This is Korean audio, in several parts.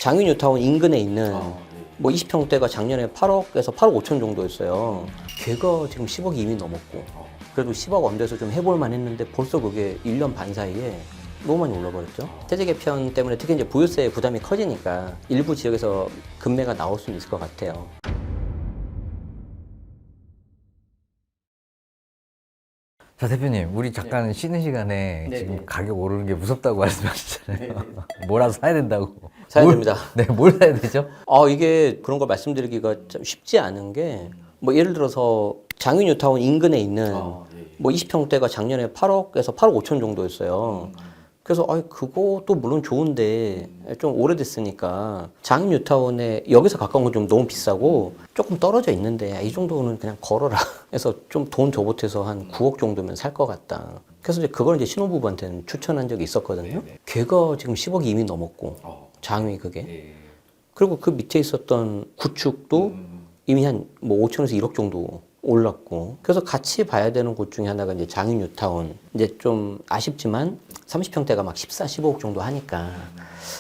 장유뉴타운 인근에 있는 네. 뭐 20평대가 작년에 8억에서 8억 5천 정도였어요. 걔가 지금 10억이 이미 넘었고, 그래도 10억 언더에서 좀 해볼만 했는데 벌써 그게 1년 반 사이에 너무 많이 올라버렸죠. 세제 개편 때문에 특히 이제 보유세 부담이 커지니까 일부 지역에서 급매가 나올 수는 있을 것 같아요. 자, 대표님, 우리 잠깐 쉬는 시간에 네, 지금 네. 가격 오르는 게 무섭다고 말씀하셨잖아요. 뭐라도 사야 된다고. 사야 뭘- 됩니다. 네, 뭘 사야 되죠? 이게 그런 걸 말씀드리기가 좀 쉽지 않은 게, 뭐 예를 들어서 장유뉴타운 인근에 있는 뭐 20평대가 작년에 8억에서 8억 5천 정도였어요. 그래서 그것도 물론 좋은데 좀 오래됐으니까 장유뉴타운에 여기서 가까운 건 좀 너무 비싸고 조금 떨어져 있는데 이 정도는 그냥 걸어라 해서 좀 돈 더 보태서 한 9억 정도면 살 것 같다. 그래서 이제 그걸 이제 신혼부부한테는 추천한 적이 있었거든요. 걔가 지금 10억이 이미 넘었고 장위 그게. 그리고 그 밑에 있었던 구축도 이미 한 뭐 5천에서 1억 정도 올랐고. 그래서 같이 봐야 되는 곳 중에 하나가 이제 장유뉴타운. 이제 좀 아쉽지만 30평대가 막 14, 15억 정도 하니까.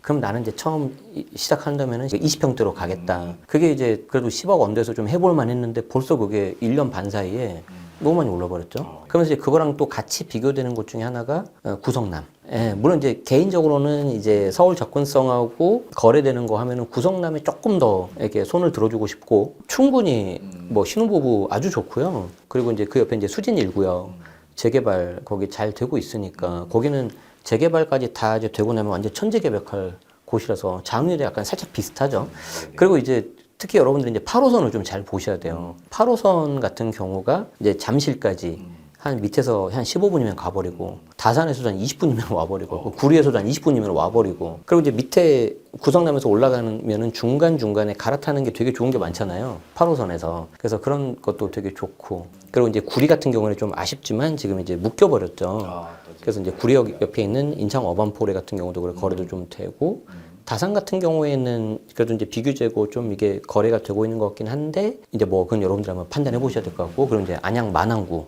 그럼 나는 이제 처음 시작한다면은 20평대로 가겠다. 그게 이제 그래도 10억 언더에서 좀 해볼만 했는데 벌써 그게 1년 반 사이에 너무 많이 올라버렸죠. 그러면서 이제 그거랑 또 같이 비교되는 곳 중에 하나가 구성남. 예, 물론 이제 개인적으로는 이제 서울 접근성하고 거래되는 거 하면은 구성남에 조금 더 이렇게 손을 들어주고 싶고 충분히 뭐 신혼부부 아주 좋고요. 그리고 이제 그 옆에 이제 수진 1구역 재개발 거기 잘 되고 있으니까 거기는 재개발까지 다 이제 되고 나면 완전 천재개벽할 곳이라서 장유도 약간 살짝 비슷하죠. 그리고 이제 특히 여러분들이 이제 8호선을 좀 잘 보셔야 돼요. 8호선 같은 경우가 이제 잠실까지 한 밑에서 한 15분이면 가버리고 다산에서도 한 20분이면 와버리고 구리에서도 한 20분이면 와버리고 그리고 이제 밑에 구성남에서 올라가면은 중간중간에 갈아타는 게 되게 좋은 게 많잖아요. 8호선에서. 그래서 그런 것도 되게 좋고 그리고 이제 구리 같은 경우는 좀 아쉽지만 지금 이제 묶여버렸죠. 그래서 이제 구리역 옆에 있는 인창 어반포레 같은 경우도 그래 거래도 좀 되고 다산 같은 경우에는 그래도 이제 비교재고 좀 이게 거래가 되고 있는 것 같긴 한데 이제 뭐 그건 여러분들 한번 판단해 보셔야 될 것 같고 그리고 이제 안양 만안구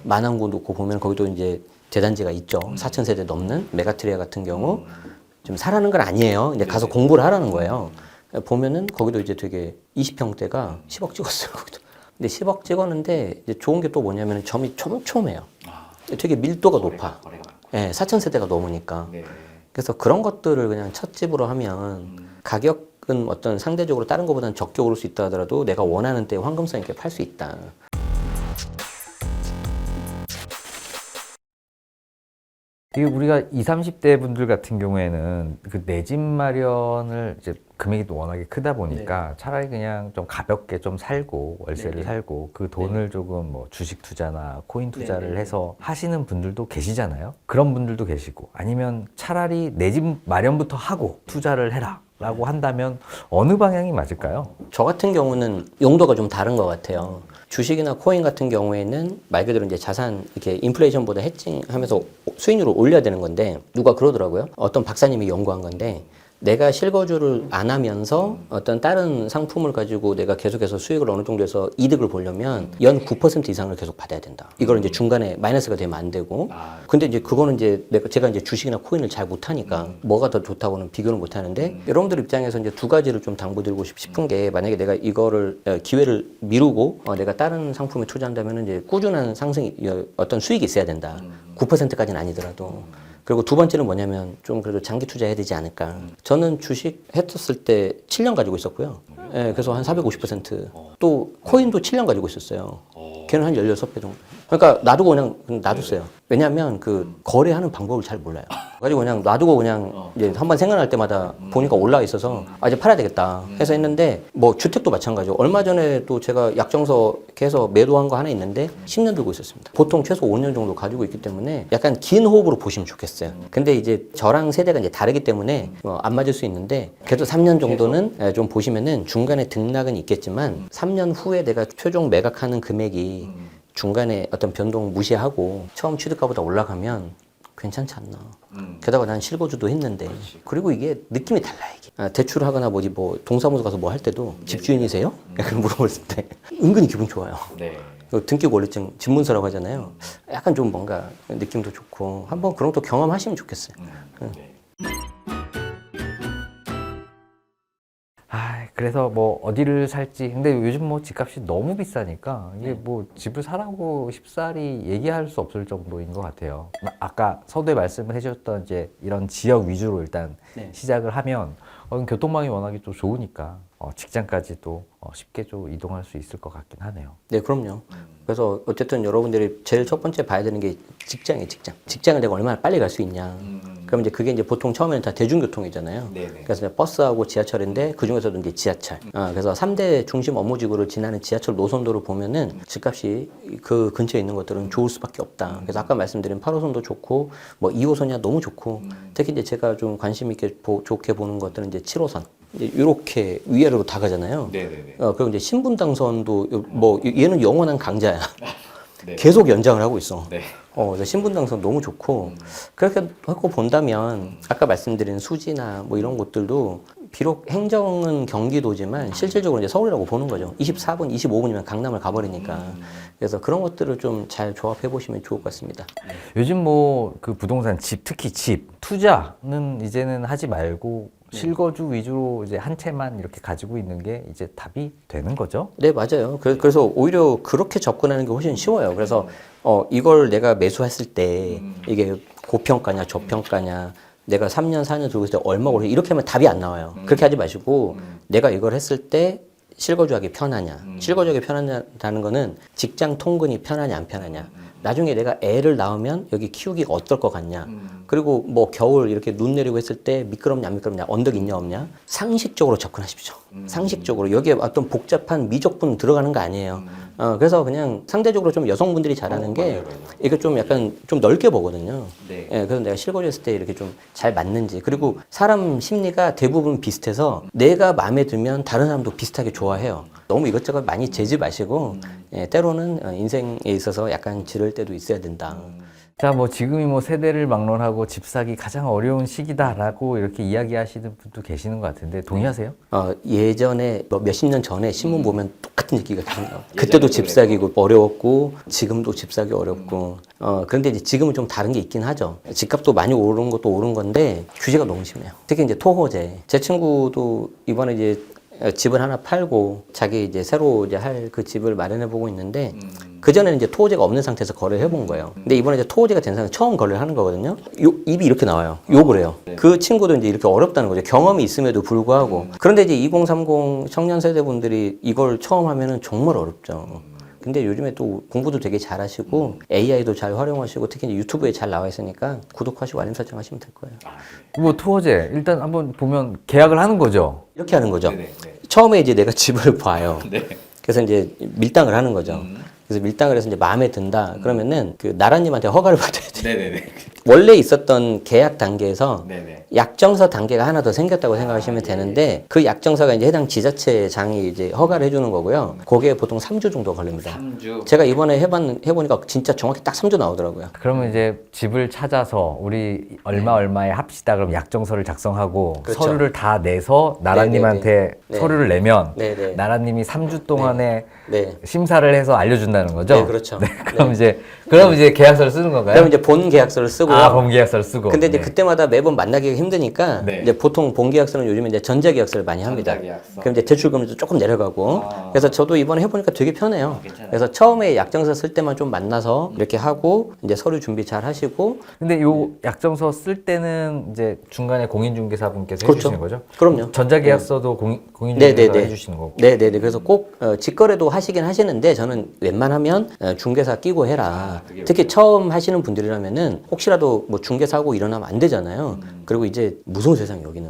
만안구 놓고 보면 거기도 이제 대단지가 있죠. 4,000세대 넘는 메가트리아 같은 경우 좀 사라는 건 아니에요. 이제 가서 공부를 하라는 거예요. 보면은 거기도 이제 되게 20평대가 10억 찍었어요. 거기도. 근데 10억 찍었는데 이제 좋은 게 또 뭐냐면 점이 촘촘해요. 되게 밀도가 높아. 예, 4,000세대가 넘으니까. 그래서 그런 것들을 그냥 첫 집으로 하면 가격은 어떤 상대적으로 다른 것보다는 적게 오를 수 있다 하더라도 내가 원하는 때 황금성 있게 팔 수 있다. 이게 우리가 20, 30대 분들 같은 경우에는 그 내 집 마련을 이제 금액이 또 워낙에 크다 보니까 차라리 그냥 좀 가볍게 좀 살고 월세를 살고 그 돈을 조금 뭐 주식 투자나 코인 투자를 해서 하시는 분들도 계시잖아요. 그런 분들도 계시고 아니면 차라리 내 집 마련부터 하고 투자를 해라 라고 한다면 어느 방향이 맞을까요? 저 같은 경우는 용도가 좀 다른 것 같아요. 주식이나 코인 같은 경우에는 말 그대로 이제 자산 이렇게 인플레이션보다 해칭하면서 수익률을 올려야 되는 건데 누가 그러더라고요. 어떤 박사님이 연구한 건데 내가 실거주를 안 하면서 어떤 다른 상품을 가지고 내가 계속해서 수익을 어느 정도에서 이득을 보려면 연 9% 이상을 계속 받아야 된다. 이걸 이제 중간에 마이너스가 되면 안 되고. 근데 이제 그거는 이제 제가 이제 주식이나 코인을 잘 못하니까 뭐가 더 좋다고는 비교를 못 하는데 여러분들 입장에서 이제 두 가지를 좀 당부드리고 싶은 게 만약에 내가 이거를 기회를 미루고 내가 다른 상품에 투자한다면 이제 꾸준한 상승이 어떤 수익이 있어야 된다. 9%까지는 아니더라도. 그리고 두 번째는 뭐냐면 좀 그래도 장기 투자해야 되지 않을까. 저는 주식 했었을 때 7년 가지고 있었고요. 예, 그래서 한 450%. 또 코인도 7년 가지고 있었어요. 걔는 한 16배 정도. 그러니까 놔두고 그냥 놔뒀어요. 왜냐하면 그 거래하는 방법을 잘 몰라요. 가지고 그냥 놔두고 그냥 이제 한번 생각날 때마다 보니까 올라와 있어서 이제 팔아야 되겠다 해서 했는데 뭐 주택도 마찬가지고 얼마 전에 또 제가 약정서 이렇게 해서 매도한 거 하나 있는데 10년 들고 있었습니다. 보통 최소 5년 정도 가지고 있기 때문에 약간 긴 호흡으로 보시면 좋겠어요. 근데 이제 저랑 세대가 이제 다르기 때문에 안 맞을 수 있는데 그래도 3년 정도는 좀 보시면은 중간에 등락은 있겠지만 3년 후에 내가 최종 매각하는 금액이 중간에 어떤 변동 무시하고 처음 취득가보다 올라가면 괜찮지 않나. 게다가 난 실거주도 했는데. 그리고 이게 느낌이 달라 이게. 대출을 하거나 뭐지 뭐 동사무소 가서 뭐 할 때도 집주인이세요? 약간 물어봤을 때 은근히 기분 좋아요. 등기권리증 집문서라고 하잖아요. 약간 좀 뭔가 느낌도 좋고 한번 그런 것도 경험하시면 좋겠어요. 그래서 뭐 어디를 살지. 근데 요즘 뭐 집값이 너무 비싸니까 이게 뭐 집을 사라고 쉽사리 얘기할 수 없을 정도인 것 같아요. 아까 서두에 말씀을 해주셨던 이제 이런 지역 위주로 일단 네. 시작을 하면 교통망이 워낙에 또 좋으니까 직장까지도 쉽게 좀 이동할 수 있을 것 같긴 하네요. 네, 그럼요. 그래서 어쨌든 여러분들이 제일 첫 번째 봐야 되는 게 직장이에요, 직장. 직장을 내가 얼마나 빨리 갈 수 있냐. 그럼 이제 그게 이제 보통 처음에는 다 대중교통이잖아요. 네네. 그래서 이제 버스하고 지하철인데 그 중에서도 이제 지하철. 그래서 3대 중심 업무지구를 지나는 지하철 노선도를 보면은 집값이 그 근처에 있는 것들은 좋을 수밖에 없다. 그래서 아까 말씀드린 8호선도 좋고 뭐 2호선이야 너무 좋고 특히 이제 제가 좀 관심 있게 좋게 보는 것들은 이제 7호선. 이렇게 위아래로 다 가잖아요. 네네네. 그리고 이제 신분당선도 뭐 얘는 영원한 강자야. 네. 계속 연장을 하고 있어. 네. 그래서 신분당선 너무 좋고 그렇게 하고 본다면 아까 말씀드린 수지나 뭐 이런 곳들도 비록 행정은 경기도지만 실질적으로 이제 서울이라고 보는 거죠. 24분, 25분이면 강남을 가버리니까. 그래서 그런 것들을 좀 잘 조합해 보시면 좋을 것 같습니다. 요즘 뭐 그 부동산 집, 특히 집 투자는 이제는 하지 말고 실거주 위주로 이제 한 채만 이렇게 가지고 있는 게 이제 답이 되는 거죠. 네, 맞아요. 그래서 오히려 그렇게 접근하는 게 훨씬 쉬워요. 그래서 이걸 내가 매수했을 때 이게 고평가냐 저평가냐 내가 3년, 4년 들고 있을 때 얼마 오르냐 이렇게 하면 답이 안 나와요. 그렇게 하지 마시고 내가 이걸 했을 때 실거주하기 편하냐. 실거주하기 편하냐는 거는 직장 통근이 편하냐 안 편하냐. 나중에 내가 애를 낳으면 여기 키우기가 어떨 것 같냐. 그리고 뭐 겨울 이렇게 눈 내리고 했을 때 미끄럽냐 안 미끄럽냐 언덕 있냐 없냐. 상식적으로 접근하십시오. 상식적으로. 여기에 어떤 복잡한 미적분 들어가는 거 아니에요. 그래서 그냥 상대적으로 좀 여성분들이 잘하는 게 맞아요. 이게 좀 약간 좀 넓게 보거든요. 네. 예, 그래서 내가 실거주했을 때 이렇게 좀 잘 맞는지. 그리고 사람 심리가 대부분 비슷해서 내가 마음에 들면 다른 사람도 비슷하게 좋아해요. 너무 이것저것 많이 재지 마시고 예, 때로는 인생에 있어서 약간 지를 때도 있어야 된다. 자, 뭐 지금이 뭐 세대를 막론하고 집 사기 가장 어려운 시기다라고 이렇게 이야기하시는 분도 계시는 것 같은데 동의하세요? 예전에 뭐 몇십 년 전에 신문 보면 똑같은 얘기가 계속 나와요. 그때도 집 사기고 어려웠고 지금도 집 사기 어렵고 그런데 이제 지금은 좀 다른 게 있긴 하죠. 집값도 많이 오른 것도 오른 건데 규제가 너무 심해요. 특히 이제 토호제. 제 친구도 이번에 이제 집을 하나 팔고 자기 이제 새로 이제 할 그 집을 마련해 보고 있는데 그 전에는 이제 토호제가 없는 상태에서 거래를 해본 거예요. 근데 이번에 이제 토호제가 된 상태 처음 거래를 하는 거거든요. 입이 이렇게 나와요. 욕을 해요. 그 친구도 이제 이렇게 어렵다는 거죠. 경험이 있음에도 불구하고. 그런데 이제 2030 청년 세대분들이 이걸 처음 하면은 정말 어렵죠. 근데 요즘에 또 공부도 되게 잘하시고 AI도 잘 활용하시고 특히 이제 유튜브에 잘 나와 있으니까 구독하시고 알림 설정 하시면 될 거예요. 뭐 투어제 일단 한번 보면 계약을 하는 거죠. 이렇게 하는 거죠. 네네. 네. 처음에 이제 내가 집을 봐요. 네. 그래서 이제 밀당을 하는 거죠. 그래서 밀당을 해서 이제 마음에 든다. 그러면은 그 나라님한테 허가를 받아야 돼. 네네네. 원래 있었던 계약 단계에서 네네. 약정서 단계가 하나 더 생겼다고 생각하시면 되는데 그 약정서가 이제 해당 지자체장이 이제 허가를 해주는 거고요. 그게 보통 3주 정도 걸립니다. 3주. 제가 이번에 해보니까 진짜 정확히 딱 3주 나오더라고요. 그러면 이제 집을 찾아서 우리 얼마에 합시다. 그럼 약정서를 작성하고 그렇죠. 서류를 다 내서 나라님한테 네. 서류를 내면 네네. 나라님이 3주 동안에 네. 심사를 해서 알려준다는 거죠. 네, 그렇죠. 그럼 이제 계약서를 쓰는 건가요? 그럼 이제 본 계약서를 쓰고요. 본계약서를 쓰고. 근데 이제 네. 그때마다 매번 만나기가 힘드니까 네. 이제 보통 본계약서는 요즘에 이제 전자계약서를 많이 합니다. 전자계약서. 그럼 이제 대출금리도 조금 내려가고. 그래서 저도 이번에 해보니까 되게 편해요. 괜찮아요. 그래서 처음에 약정서 쓸 때만 좀 만나서 이렇게 하고 이제 서류 준비 잘 하시고. 근데 요 약정서 쓸 때는 이제 중간에 공인중개사분께서 그렇죠. 해주시는 거죠? 그럼요. 전자계약서도 공인중개사가 네네네. 해주시는 거고. 네네네. 그래서 꼭 직거래도 하시긴 하시는데 저는 웬만하면 중개사 끼고 해라. 그게 특히 처음 하시는 분들이라면은 혹시라도 뭐 중개사고 일어나면 안 되잖아요. 그리고 이제 무서운 세상이 여기는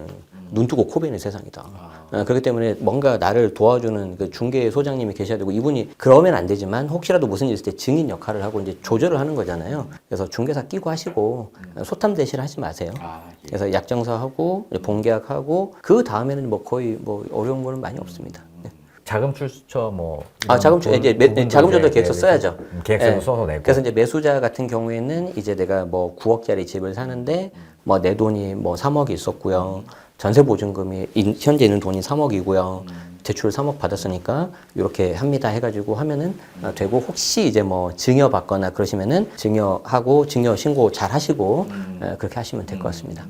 눈 뜨고 코 베는 세상이다. 그렇기 때문에 뭔가 나를 도와주는 그 중개 소장님이 계셔야 되고 이분이 그러면 안 되지만 혹시라도 무슨 일 있을 때 증인 역할을 하고 이제 조절을 하는 거잖아요. 그래서 중개사 끼고 하시고 소탐 대실 하지 마세요. 예. 그래서 약정서 하고 본계약하고 그 다음에는 뭐 거의 뭐 어려운 거는 많이 없습니다. 네. 자금 출처 뭐 자금줄 이제 자금줄도 계획서 써야죠. 계획서도 예. 써서 내고. 그래서 이제 매수자 같은 경우에는 이제 내가 뭐 9억짜리 집을 사는데 뭐 내 돈이 뭐 3억이 있었고요. 전세 보증금이 현재 있는 돈이 3억이고요. 대출 3억 받았으니까 이렇게 합니다 해가지고 하면은 되고 혹시 이제 뭐 증여 받거나 그러시면은 증여하고 증여 신고 잘 하시고 그렇게 하시면 될 것 같습니다.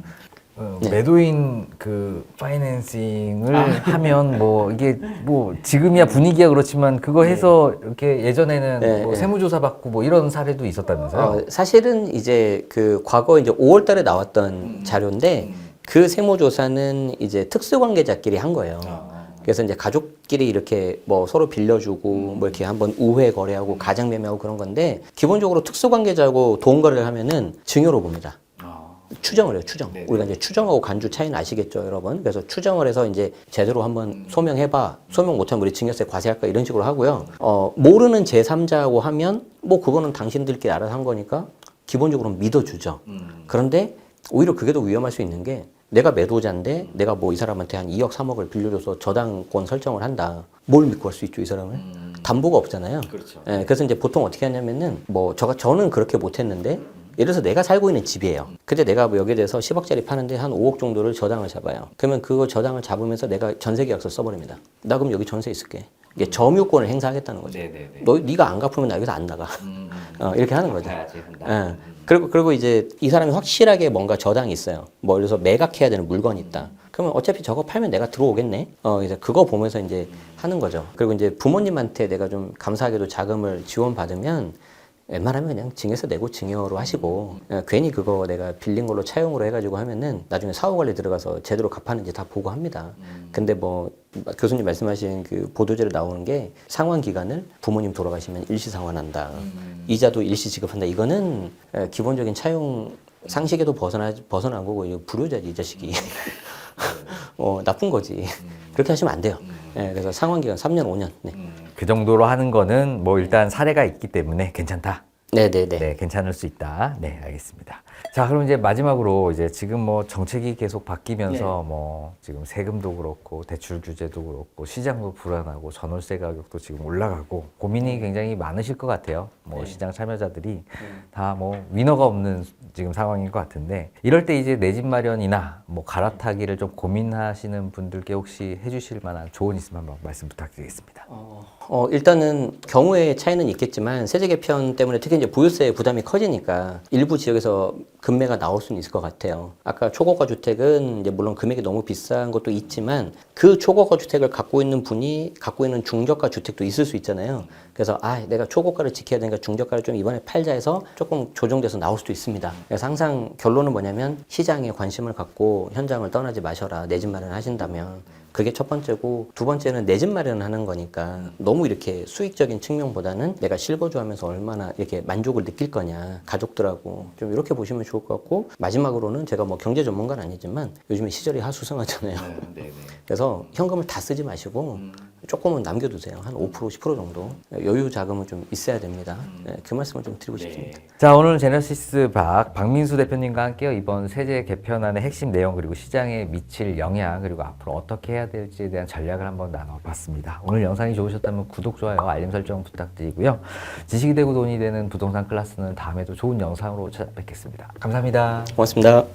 매도인 그 파이낸싱을 하면 뭐 이게 뭐 지금이야 분위기가 그렇지만 그거 해서 이렇게 예전에는 네, 뭐 네. 세무조사 받고 뭐 이런 사례도 있었다면서요? 사실은 이제 그 과거 이제 5월 달에 나왔던 자료인데 그 세무조사는 이제 특수관계자끼리 한 거예요. 그래서 이제 가족끼리 이렇게 뭐 서로 빌려주고 뭐 이렇게 한번 우회 거래하고 가장 매매하고 그런 건데 기본적으로 특수관계자하고 도움거래를 하면은 증여로 봅니다. 추정을 해요, 추정. 네네. 우리가 이제 추정하고 간주 차이는 아시겠죠, 여러분? 그래서 추정을 해서 이제 제대로 한번 소명해봐. 소명 못하면 우리 증여세 과세할까 이런 식으로 하고요. 모르는 제3자하고 하면 뭐 그거는 당신들끼리 알아서 한 거니까 기본적으로는 믿어주죠. 그런데 오히려 그게 더 위험할 수 있는 게 내가 매도자인데 내가 뭐 이 사람한테 한 2억, 3억을 빌려줘서 저당권 설정을 한다. 뭘 믿고 할 수 있죠, 이 사람을? 담보가 없잖아요. 그렇죠. 예, 그래서 이제 보통 어떻게 하냐면은 뭐 저는 그렇게 못했는데 예를 들어서 내가 살고 있는 집이에요. 근데 내가 뭐 여기에 대해서 10억짜리 파는데 한 5억 정도를 저당을 잡아요. 그러면 그거 저당을 잡으면서 내가 전세 계약서 써버립니다. 나 그럼 여기 전세 있을게. 이게 점유권을 행사하겠다는 거죠. 네네네. 네가 안 갚으면 나 여기서 안 나가. 이렇게 하는 거죠. 가야지 한다. 예. 그리고 이제 이 사람이 확실하게 뭔가 저당이 있어요. 뭐 예를 들어서 매각해야 되는 물건이 있다. 그러면 어차피 저거 팔면 내가 들어오겠네. 이제 그거 보면서 이제 하는 거죠. 그리고 이제 부모님한테 내가 좀 감사하게도 자금을 지원받으면 웬만하면 그냥 증여세 내고 증여로 하시고 괜히 그거 내가 빌린 걸로 차용으로 해가지고 하면은 나중에 사후관리 들어가서 제대로 갚았는지 다 보고 합니다. 근데 뭐 교수님 말씀하신 그 보도자료 나오는 게 상환 기간을 부모님 돌아가시면 일시 상환한다. 이자도 일시 지급한다. 이거는 기본적인 차용 상식에도 벗어난 거고 이거 불효자지 이 자식이. 나쁜 거지. 그렇게 하시면 안 돼요. 그래서 상환 기간 3년, 5년. 네. 그 정도로 하는 거는 뭐 일단 사례가 있기 때문에 괜찮다. 네네네. 네, 괜찮을 수 있다. 네, 알겠습니다. 자, 그럼 이제 마지막으로 이제 지금 뭐 정책이 계속 바뀌면서 뭐 지금 세금도 그렇고 대출 규제도 그렇고 시장도 불안하고 전월세 가격도 지금 올라가고 고민이 굉장히 많으실 것 같아요. 뭐 시장 참여자들이 다 뭐 위너가 없는 지금 상황인 것 같은데 이럴 때 이제 내 집 마련이나 뭐 갈아타기를 좀 고민하시는 분들께 혹시 해주실 만한 조언 있으면 한번 말씀 부탁드리겠습니다. 일단은 경우의 차이는 있겠지만 세제 개편 때문에 특히 이제 보유세 부담이 커지니까 일부 지역에서 금매가 나올 수는 있을 것 같아요. 아까 초고가 주택은 이제 물론 금액이 너무 비싼 것도 있지만 그 초고가 주택을 갖고 있는 분이 갖고 있는 중저가 주택도 있을 수 있잖아요. 그래서 내가 초고가를 지켜야 되니까 중저가를 좀 이번에 팔자 해서 조금 조정돼서 나올 수도 있습니다. 그래서 항상 결론은 뭐냐면 시장에 관심을 갖고 현장을 떠나지 마셔라. 내 집 마련 하신다면. 그게 첫 번째고 두 번째는 내 집 마련하는 거니까 너무 이렇게 수익적인 측면보다는 내가 실거주하면서 얼마나 이렇게 만족을 느낄 거냐 가족들하고 좀 이렇게 보시면 좋을 것 같고 마지막으로는 제가 뭐 경제 전문가는 아니지만 요즘에 시절이 하수승하잖아요. 네네. 그래서 현금을 다 쓰지 마시고 조금은 남겨두세요. 한 5%, 10% 정도 여유 자금은 좀 있어야 됩니다. 그 말씀을 좀 드리고 싶습니다. 자, 오늘 제너시스 박민수 대표님과 함께 이번 세제 개편안의 핵심 내용 그리고 시장에 미칠 영향 그리고 앞으로 어떻게 해야 될지에 대한 전략을 한번 나눠봤습니다. 오늘 영상이 좋으셨다면 구독, 좋아요, 알림 설정 부탁드리고요. 지식이 되고 돈이 되는 부동산 클래스는 다음에도 좋은 영상으로 찾아뵙겠습니다. 감사합니다. 고맙습니다.